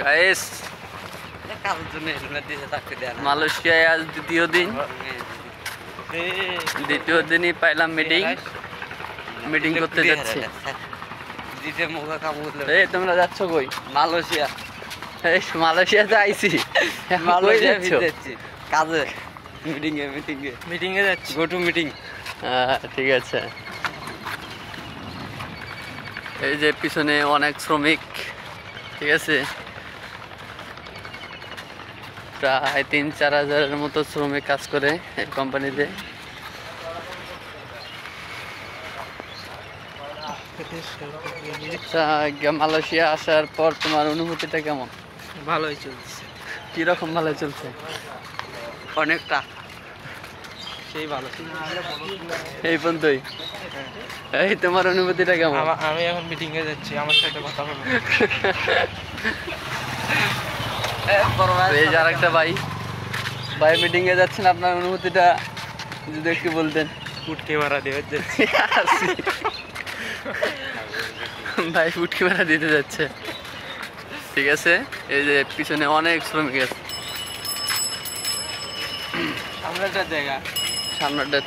Guys মালয়েশিয়ায় আজ দ্বিতীয় দিনই পাইলাম মিটিং করতে যাচ্ছি। এই তোমরা যাচ্ছ কই? মালয়েশিয়া। মালয়েশিয়াতে আইছি, কাজে মিটিং এ যাচ্ছি। Go to meeting. ঠিক আছে। এই যে পিছনে অনেক শ্রমিক, ঠিক আছে, প্রায় ৩-৪ হাজারের মতো শ্রমিক কাজ করে এই কোম্পানিতে। মালয়েশিয়া আসার পর তোমার অনুভূতিটা কেমন? ভালোই চলছে। কিরকম ভালো চলছে? অনেকটা সেই ভালো। এই পর্যন্তই। এই তোমার অনুভূতিটা কেমন? আমি এখন মিটিং এ যাচ্ছি, আমার সাথে কথা বলো। এই যে আরেকটা ভাই মিটিং এ যাচ্ছেন, আপনার অনুভূতিটা যদি একটু বলতেন। উঠকে মারা দেওয়ার যাচ্ছি। ভাই ফুটকি মারা দিতে যাচ্ছে, ঠিক আছে। এই যে পিছনে অনেক শ্রমিক আছে, সামনেটার জায়গা সামনেটা